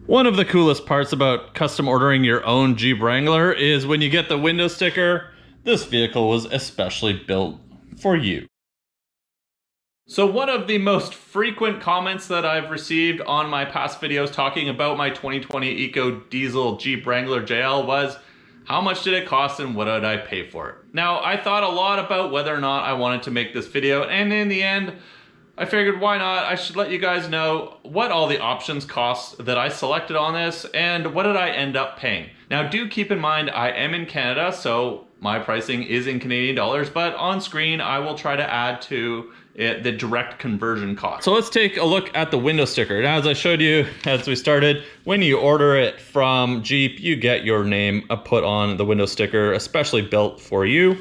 One of the coolest parts about custom ordering your own Jeep Wrangler is when you get the window sticker, this vehicle was especially built for you. So one of the most frequent comments that I've received on my past videos talking about my 2020 Ecodiesel Jeep Wrangler JL was, how much did it cost and what did I pay for it? Now, I thought a lot about whether or not I wanted to make this video, and in the end, I figured why not, I should let you guys know what all the options cost that I selected on this and what did I end up paying. Now do keep in mind I am in Canada, so my pricing is in Canadian dollars, but on screen I will try to add to it the direct conversion cost. So let's take a look at the window sticker. Now, as I showed you as we started, when you order it from Jeep, you get your name put on the window sticker, especially built for you.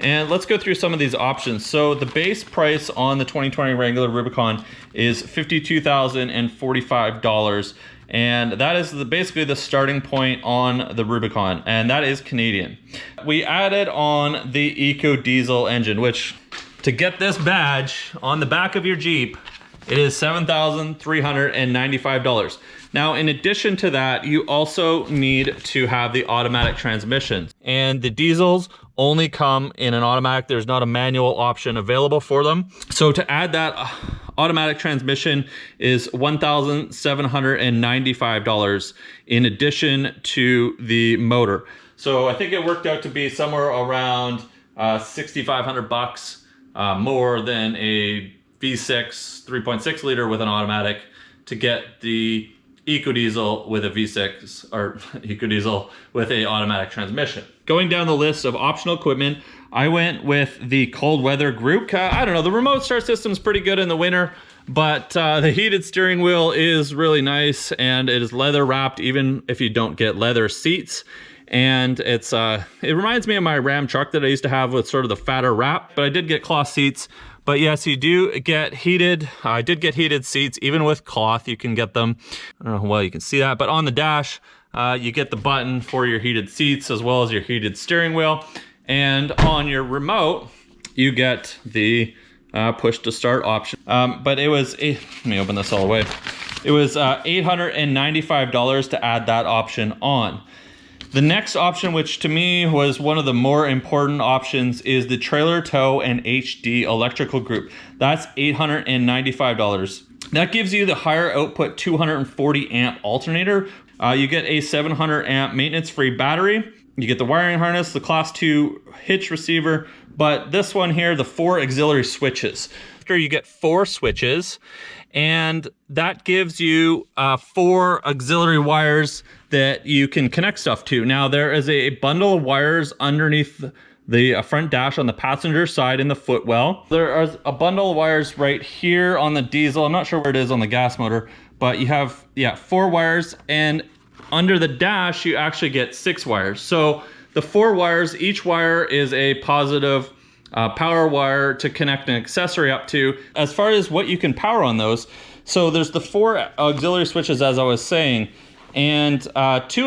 And let's go through some of these options. So the base price on the 2020 Wrangler Rubicon is $52,045. And that is basically the starting point on the Rubicon, and that is Canadian. We added on the Ecodiesel engine, which to get this badge on the back of your Jeep, it is $7,395. Now, in addition to that, you also need to have the automatic transmission. And the diesels only come in an automatic. There's not a manual option available for them. So to add that automatic transmission is $1,795 in addition to the motor. So I think it worked out to be somewhere around 6,500 bucks more than a V6 3.6 liter with an automatic to get the Ecodiesel with a V6 or Ecodiesel with a automatic transmission. Going down the list of optional equipment, I went with the cold weather group. I don't know, the remote start system is pretty good in the winter, but the heated steering wheel is really nice, and it is leather wrapped even if you don't get leather seats. And it reminds me of my Ram truck that I used to have with sort of the fatter wrap, but I did get cloth seats. But yes, you do get heated. I did get heated seats, even with cloth. You can get them. I don't know how well you can see that, but on the dash, you get the button for your heated seats as well as your heated steering wheel. And on your remote, you get the push to start option. But it was, let me open this all the way. It was $895 to add that option on. The next option, which to me was one of the more important options, is the trailer tow and HD electrical group. That's $895. That gives you the higher output 240 amp alternator. You get a 700 amp maintenance free battery. You get the wiring harness, the class 2 hitch receiver, but this one here, the 4 auxiliary switches. After you get 4 switches, and that gives you 4 auxiliary wires that you can connect stuff to. Now, there is a bundle of wires underneath the front dash on the passenger side in the footwell. There is a bundle of wires right here on the diesel. I'm not sure where it is on the gas motor, but you have, 4 wires, and under the dash, you actually get 6 wires. So the 4 wires, each wire is a positive power wire to connect an accessory up to. As far as what you can power on those, so there's the 4 auxiliary switches, as I was saying, and 2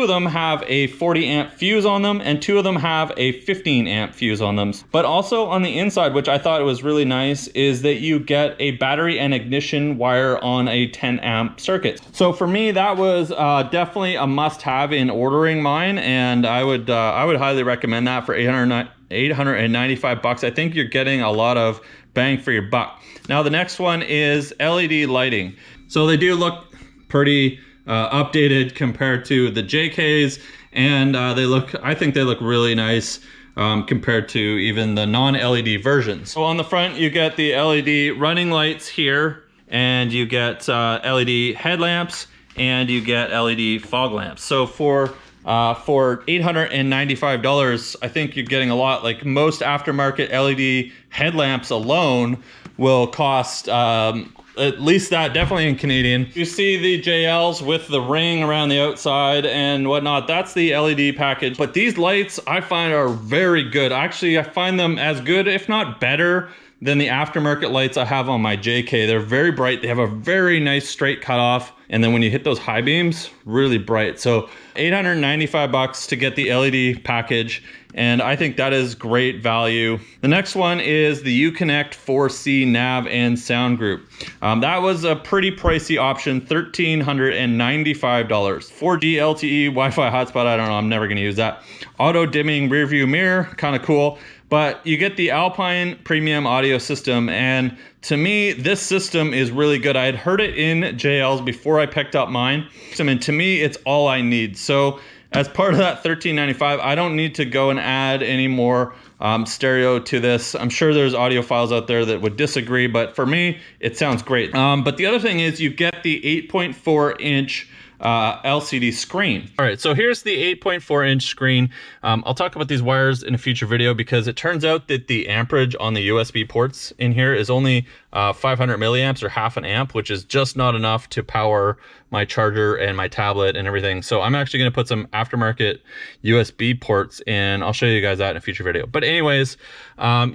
of them have a 40 amp fuse on them, and 2 of them have a 15 amp fuse on them. But also on the inside, which I thought was really nice, is that you get a battery and ignition wire on a 10 amp circuit. So for me, that was definitely a must-have in ordering mine, and I would highly recommend that for $895 bucks. I think you're getting a lot of bang for your buck. Now the next one is LED lighting. So they do look pretty updated compared to the JKs, and I think they look really nice compared to even the non-LED versions. So on the front, you get the LED running lights here, and you get LED headlamps, and you get LED fog lamps. So for $895, I think you're getting a lot. Like most aftermarket LED headlamps alone will cost at least that, definitely in Canadian. You see the JLs with the ring around the outside and whatnot. That's the LED package. But these lights I find are very good. Actually, I find them as good, if not better, than the aftermarket lights I have on my JK. They're very bright. They have a very nice straight cutoff. And then when you hit those high beams, really bright. So $895 to get the LED package. And I think that is great value. The next one is the UConnect 4C nav and sound group. That was a pretty pricey option, $1,395. 4G LTE Wi-Fi hotspot, I don't know, I'm never gonna use that. Auto dimming rear view mirror, kind of cool. But you get the Alpine premium audio system, and to me, this system is really good. I had heard it in JLs before I picked up mine, and to me, it's all I need. So as part of that $1,395, I don't need to go and add any more stereo to this. I'm sure there's audiophiles out there that would disagree, but for me, it sounds great. But the other thing is you get the 8.4-inch LCD screen. All right, so here's the 8.4-inch screen. I'll talk about these wires in a future video because it turns out that the amperage on the USB ports in here is only 500 milliamps or half an amp, which is just not enough to power my charger and my tablet and everything. So I'm actually going to put some aftermarket USB ports in. I'll show you guys that in a future video. But anyways,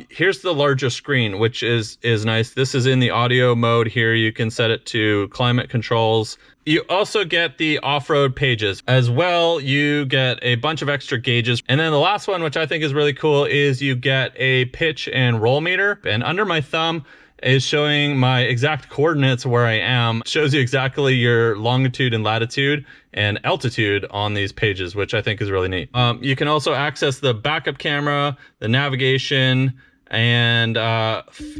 here's the larger screen, which is nice. This is in the audio mode here. You can set it to climate controls. You also get the off-road pages as well. You get a bunch of extra gauges. And then the last one, which I think is really cool, is you get a pitch and roll meter. And under my thumb is showing my exact coordinates where I am. It shows you exactly your longitude and latitude and altitude on these pages, which I think is really neat. You can also access the backup camera, the navigation, and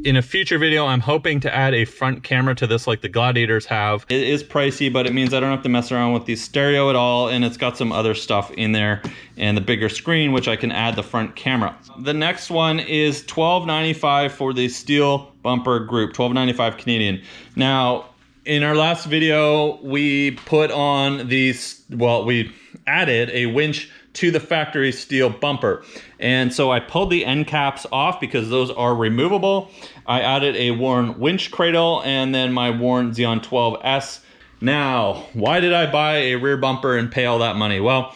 in a future video, I'm hoping to add a front camera to this like the Gladiators have. It is pricey, but it means I don't have to mess around with the stereo at all, and it's got some other stuff in there and the bigger screen, which I can add the front camera. The next one is $12.95 for the steel bumper group, $12.95 Canadian. Now, in our last video, we put on these, well, we added a winch to the factory steel bumper. And so I pulled the end caps off because those are removable. I added a worn winch cradle and then my worn Xeon 12S. Now, why did I buy a rear bumper and pay all that money? Well,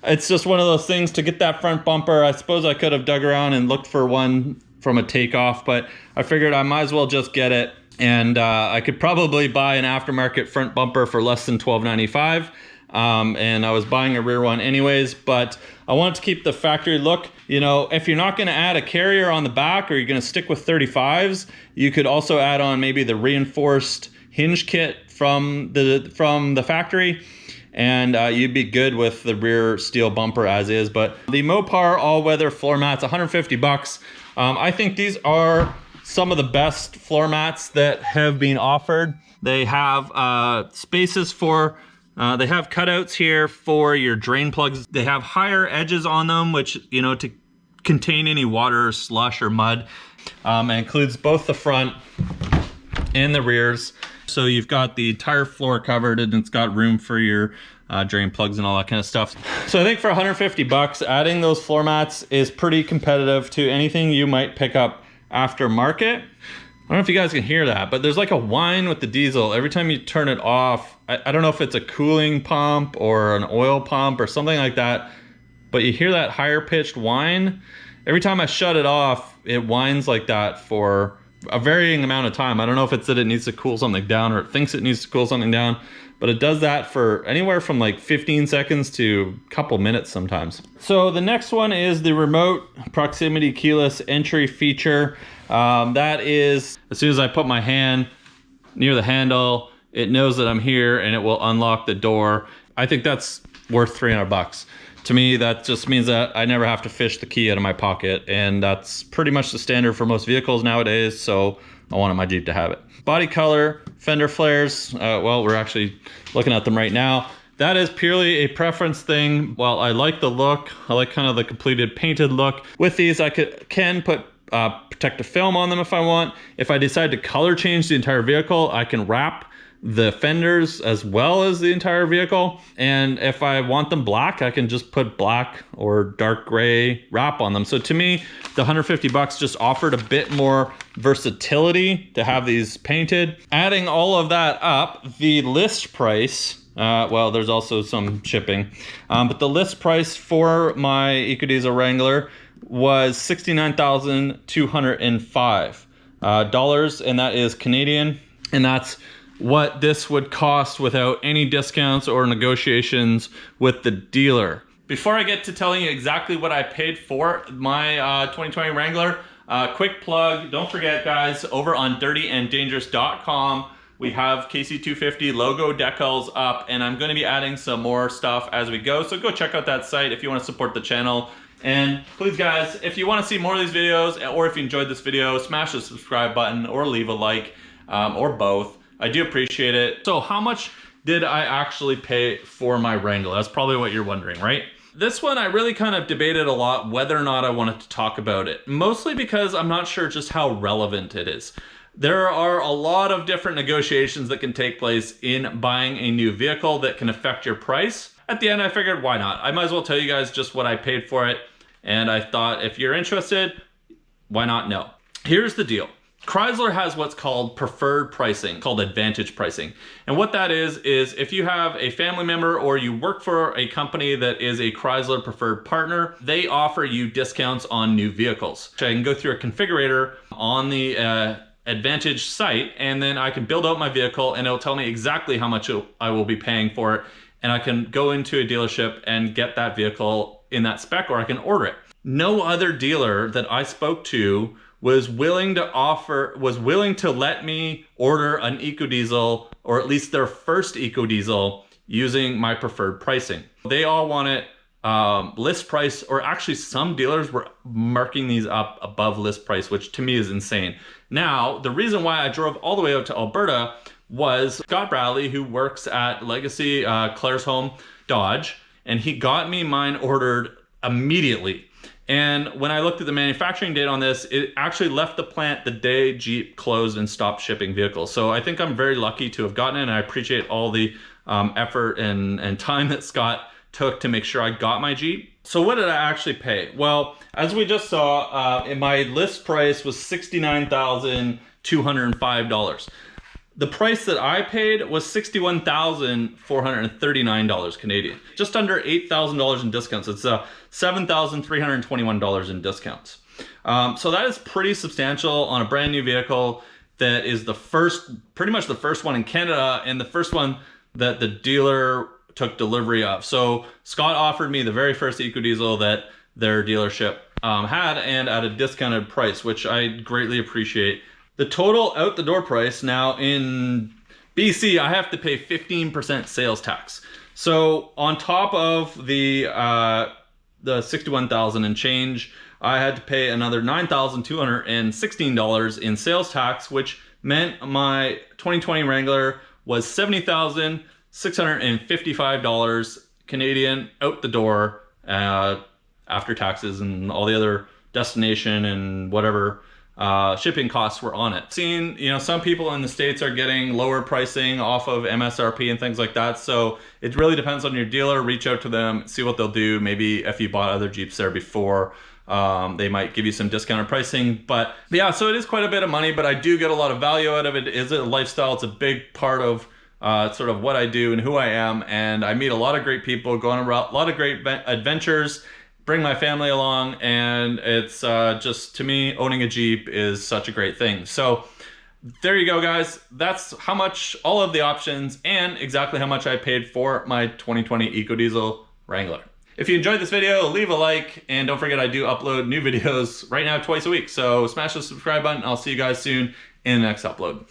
it's just one of those things to get that front bumper. I suppose I could have dug around and looked for one from a takeoff, but I figured I might as well just get it. And I could probably buy an aftermarket front bumper for less than $12.95. And I was buying a rear one anyways, but I wanted to keep the factory look. You know, if you're not going to add a carrier on the back or you're going to stick with 35s, you could also add on maybe the reinforced hinge kit from the factory, and you'd be good with the rear steel bumper as is. But the Mopar all-weather floor mats, $150. I think these are some of the best floor mats that have been offered. They have spaces for they have cutouts here for your drain plugs. They have higher edges on them, which, you know, to contain any water or slush or mud. It includes both the front and the rears. So you've got the entire floor covered and it's got room for your drain plugs and all that kind of stuff. So I think for $150, adding those floor mats is pretty competitive to anything you might pick up aftermarket. I don't know if you guys can hear that, but there's like a whine with the diesel. Every time you turn it off, I don't know if it's a cooling pump or an oil pump or something like that, but you hear that higher pitched whine. Every time I shut it off, it whines like that for a varying amount of time. I don't know if it's that it needs to cool something down or it thinks it needs to cool something down, but it does that for anywhere from like 15 seconds to a couple minutes sometimes. So the next one is the remote proximity keyless entry feature. That is, as soon as I put my hand near the handle, it knows that I'm here and it will unlock the door. I think that's worth $300. To me, that just means that I never have to fish the key out of my pocket, and that's pretty much the standard for most vehicles nowadays, so I wanted my Jeep to have it. Body color, Fender Flairs, well, we're actually looking at them right now. That is purely a preference thing. While I like the look, I like kind of the completed painted look. With these, I can put protective film on them if I want. If I decide to color change the entire vehicle, I can wrap the fenders as well as the entire vehicle. And if I want them black, I can just put black or dark gray wrap on them. So to me, the $150 just offered a bit more versatility to have these painted. Adding all of that up, the list price, well, there's also some shipping, but the list price for my Ecodiesel Wrangler was $69,205. dollars, and that is Canadian. And that's what this would cost without any discounts or negotiations with the dealer. Before I get to telling you exactly what I paid for my 2020 Wrangler, quick plug, don't forget guys, over on dirtyanddangerous.com, we have KC250 logo decals up, and I'm going to be adding some more stuff as we go. So go check out that site if you want to support the channel. And please guys, if you want to see more of these videos, or if you enjoyed this video, smash the subscribe button or leave a like, or both. I do appreciate it. So how much did I actually pay for my Wrangler? That's probably what you're wondering, right? This one, I really kind of debated a lot whether or not I wanted to talk about it, mostly because I'm not sure just how relevant it is. There are a lot of different negotiations that can take place in buying a new vehicle that can affect your price. At the end, I figured, why not? I might as well tell you guys just what I paid for it. And I thought, if you're interested, why not know? Here's the deal. Chrysler has what's called preferred pricing, called advantage pricing. And what that is if you have a family member or you work for a company that is a Chrysler preferred partner, they offer you discounts on new vehicles. I can go through a configurator on the Advantage site, and then I can build out my vehicle and it'll tell me exactly how much I will be paying for it. And I can go into a dealership and get that vehicle in that spec, or I can order it. No other dealer that I spoke to was willing to let me order an Ecodiesel, or at least their first Ecodiesel, using my preferred pricing. They all want it list price, or actually some dealers were marking these up above list price, which to me is insane. Now, the reason why I drove all the way out to Alberta was Scott Bradley, who works at Legacy Claresholm Dodge, and he got me mine ordered immediately. And when I looked at the manufacturing date on this, it actually left the plant the day Jeep closed and stopped shipping vehicles. So I think I'm very lucky to have gotten it, and I appreciate all the effort and time that Scott took to make sure I got my Jeep. So what did I actually pay? Well, as we just saw, my list price was $69,205. The price that I paid was $61,439 Canadian. Just under $8,000 in discounts. It's $7,321 in discounts. So that is pretty substantial on a brand new vehicle that is pretty much the first one in Canada, and the first one that the dealer took delivery of. So Scott offered me the very first Ecodiesel that their dealership had, and at a discounted price, which I greatly appreciate. The total out the door price now in BC, I have to pay 15% sales tax. So on top of the 61,000 and change, I had to pay another $9,216 in sales tax, which meant my 2020 Wrangler was $70,655 Canadian out the door after taxes and all the other destination and whatever shipping costs were on it. Seeing, some people in the States are getting lower pricing off of MSRP and things like that. So it really depends on your dealer. Reach out to them, see what they'll do. Maybe if you bought other Jeeps there before, they might give you some discounted pricing. But yeah, so it is quite a bit of money, but I do get a lot of value out of it. It is a lifestyle. It's a big part of sort of what I do and who I am. And I meet a lot of great people, go on a lot of great adventures, bring my family along, and it's just, to me, owning a Jeep is such a great thing. So there you go, guys. That's how much, all of the options, and exactly how much I paid for my 2020 Ecodiesel Wrangler. If you enjoyed this video, leave a like, and don't forget I do upload new videos right now twice a week. So smash the subscribe button. I'll see you guys soon in the next upload.